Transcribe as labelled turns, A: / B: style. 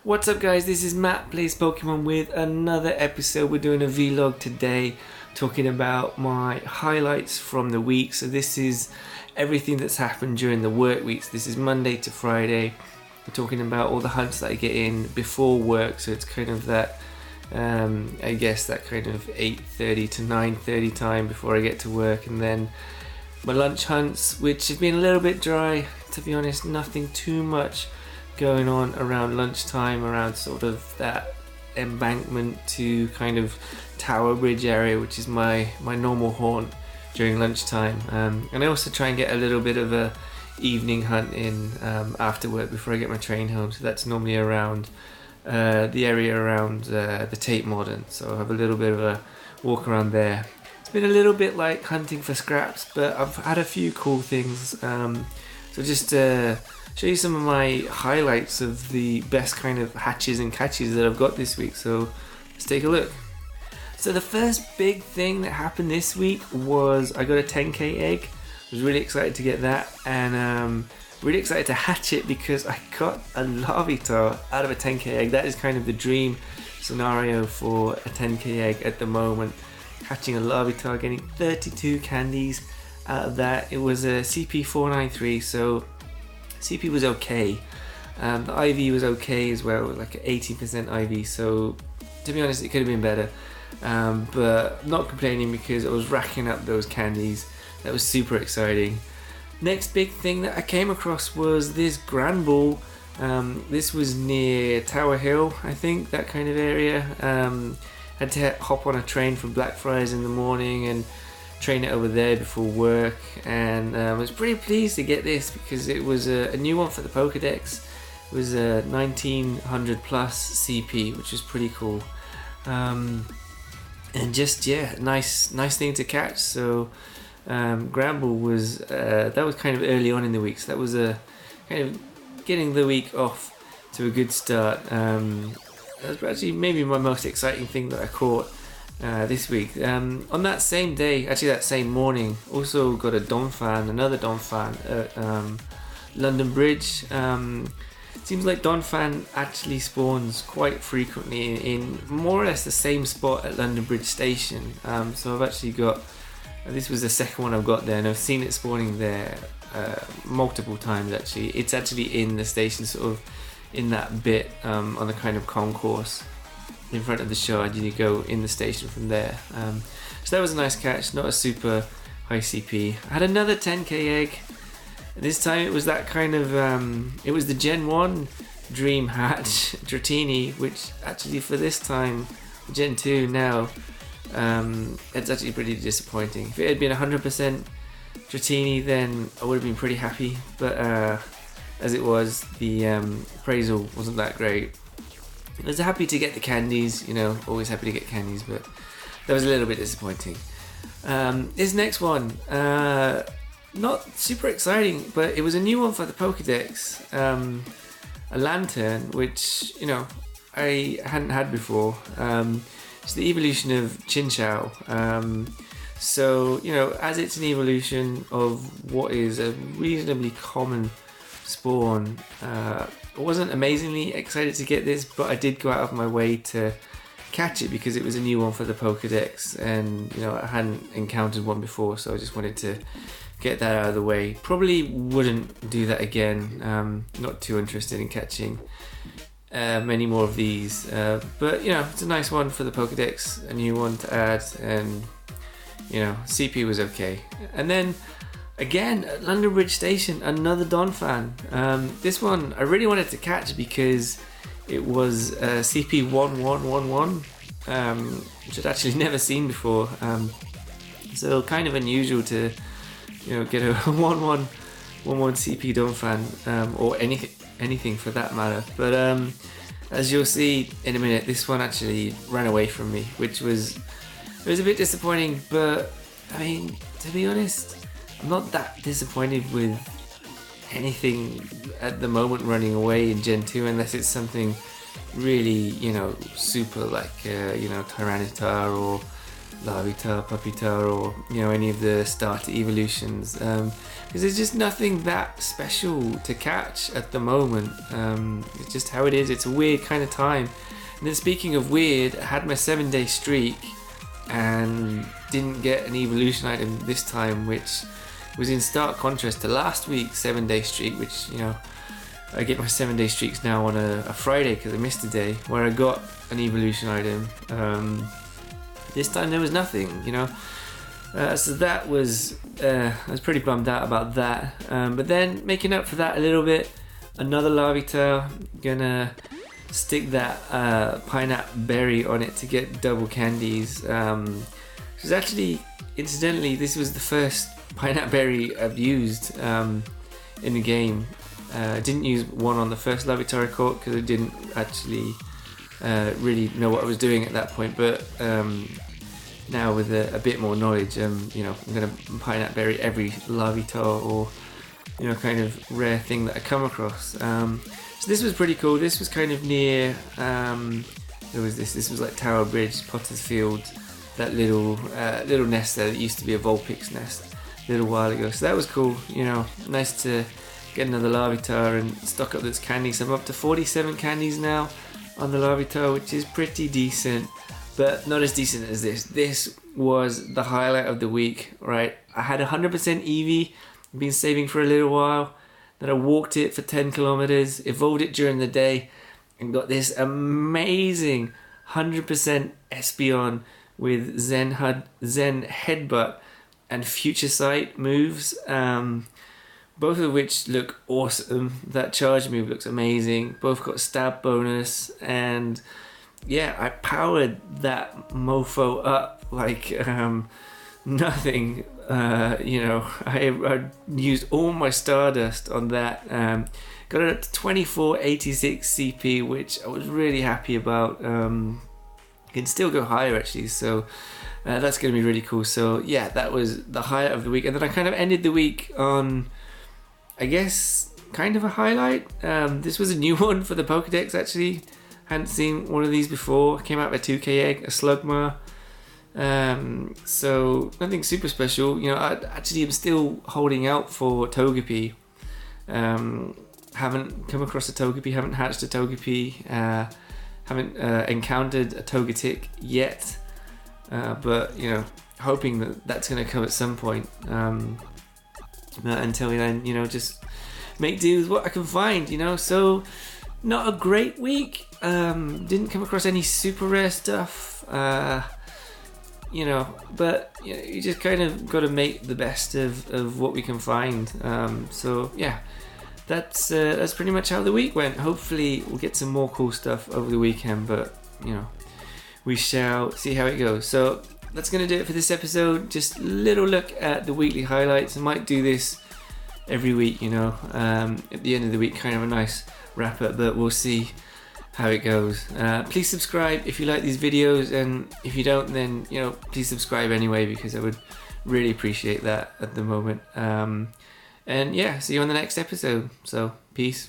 A: What's up guys, this is Matt Plays Pokemon with another episode. We're doing a vlog today talking about my highlights from the week. So this is everything that's happened during the work weeks. This is Monday to Friday. We're talking about all the hunts that I get in before work. So it's kind of that, I guess that kind of 8:30 to 9:30 time before I get to work. And then my lunch hunts, which have been a little bit dry, to be honest. Nothing too much going on around lunchtime, around sort of that embankment to kind of Tower Bridge area, which is my normal haunt during lunchtime. And I also try and get a little bit of a evening hunt in after work before I get my train home. So that's normally around the area around the Tate Modern. So I have a little bit of a walk around there. It's been a little bit like hunting for scraps, but I've had a few cool things. So just show you some of my highlights of the best kind of hatches and catches that I've got this week. So let's take a look. So the first big thing that happened this week was I got a 10k egg. I was really excited to get that, and really excited to hatch it because I got a Larvitar out of a 10k egg. That is kind of the dream scenario for a 10k egg at the moment. Hatching a Larvitar, getting 32 candies out of that. It was a CP493, so CP was okay. The IV was okay as well, like an 80% IV, so to be honest it could have been better, but not complaining because I was racking up those candies. That was super exciting. Next big thing that I came across was this Granbull. This was near Tower Hill, I think, that kind of area. Had to hop on a train from Blackfriars in the morning and train it over there before work, and I was pretty pleased to get this because it was a new one for the Pokedex. It was a 1900 plus CP, which was pretty cool, and just nice thing to catch. So Granbull was that was kind of early on in the week, so that was a kind of getting the week off to a good start. That was actually maybe my most exciting thing that I caught this week. On that same day, actually that same morning, also got a Donphan, another Donphan at London Bridge. Seems like Donphan actually spawns quite frequently in more or less the same spot at London Bridge Station. So I've actually got, this was the second one I've got there, and I've seen it spawning there multiple times actually. It's actually in the station, sort of in that bit on the kind of concourse in front of the shard. You go in the station from there. So that was a nice catch, not a super high CP. I had another 10k egg. This time it was that kind of, it was the Gen 1 Dream Hatch Dratini, which actually for this time, Gen 2 now, it's actually pretty disappointing. If it had been 100% Dratini, then I would have been pretty happy, but as it was, the appraisal wasn't that great. I was happy to get the candies, you know, always happy to get candies, but that was a little bit disappointing. This next one, not super exciting, but it was a new one for the Pokedex, a Lantern, which, you know, I hadn't had before. It's the evolution of Chinchou. So, you know, as it's an evolution of what is a reasonably common spawn, I wasn't amazingly excited to get this, but I did go out of my way to catch it because it was a new one for the Pokedex, and you know I hadn't encountered one before, so I just wanted to get that out of the way. Probably wouldn't do that again. Not too interested in catching many more of these, but you know, it's a nice one for the Pokedex, a new one to add, and you know, CP was okay. And then again, at London Bridge Station, another Donphan. This one I really wanted to catch because it was CP1111, which I'd actually never seen before. So kind of unusual to, you know, get a 1111 CP Donphan, or anything for that matter. But as you'll see in a minute, this one actually ran away from me, which was, it was a bit disappointing. But I mean, to be honest, I'm not that disappointed with anything at the moment running away in Gen 2, unless it's something really, you know, super like, you know, Tyranitar or, Larvitar, Puppytar, or any of the starter evolutions, because there's just nothing that special to catch at the moment. It's just how it is. It's a weird kind of time. And then speaking of weird, I had my 7-day streak and didn't get an evolution item this time, which was in stark contrast to last week's 7-day streak, which I get my 7-day streaks now on a Friday because I missed a day, where I got an evolution item. This time there was nothing, so that was I was pretty bummed out about that. But then making up for that a little bit, another Larvitar, gonna stick that pineapple berry on it to get double candies. Because actually, incidentally, this was the first pineapple berry I've used in the game. I didn't use one on the first Larvitar I caught because I didn't actually really know what I was doing at that point. But now with a bit more knowledge, I'm gonna pineapple berry every Larvitar or kind of rare thing that I come across. So this was pretty cool. This was kind of near. Where was this? This was like Tower Bridge, Potter's Field, that little nest there that used to be a Vulpix nest a little while ago. So that was cool. Nice to get another Larvitar and stock up those candies. I'm up to 47 candies now on the Larvitar, which is pretty decent, but not as decent as this. This was the highlight of the week, right? I had 100% Eevee, been saving for a little while. Then I walked it for 10 kilometers, evolved it during the day, and got this amazing 100% Espeon with Zen Headbutt and Future Sight moves. Both of which look awesome. That charge move looks amazing. Both got stab bonus, and yeah, I powered that mofo up like nothing. I used all my Stardust on that. Got it up to 2486 CP, which I was really happy about. Can still go higher actually, so that's going to be really cool. So yeah, that was the highlight of the week, and then I kind of ended the week on, I guess, kind of a highlight. This was a new one for the Pokedex actually. Hadn't seen one of these before. Came out with a 2k egg, a Slugma. So nothing super special. I actually am still holding out for Togepi. Haven't come across a Togepi, haven't hatched a Togepi, haven't encountered a Togetic yet. But hoping that that's going to come at some point. Until then, just make do with what I can find, so not a great week. Didn't come across any super rare stuff, but you just kind of got to make the best of what we can find. So yeah, that's pretty much how the week went. Hopefully we'll get some more cool stuff over the weekend, but we shall see how it goes. So that's going to do it for this episode. Just a little look at the weekly highlights. I might do this every week, at the end of the week, kind of a nice wrap up, but we'll see how it goes. Please subscribe if you like these videos, and if you don't, then please subscribe anyway, because I would really appreciate that at the moment. And yeah, see you on the next episode. So peace.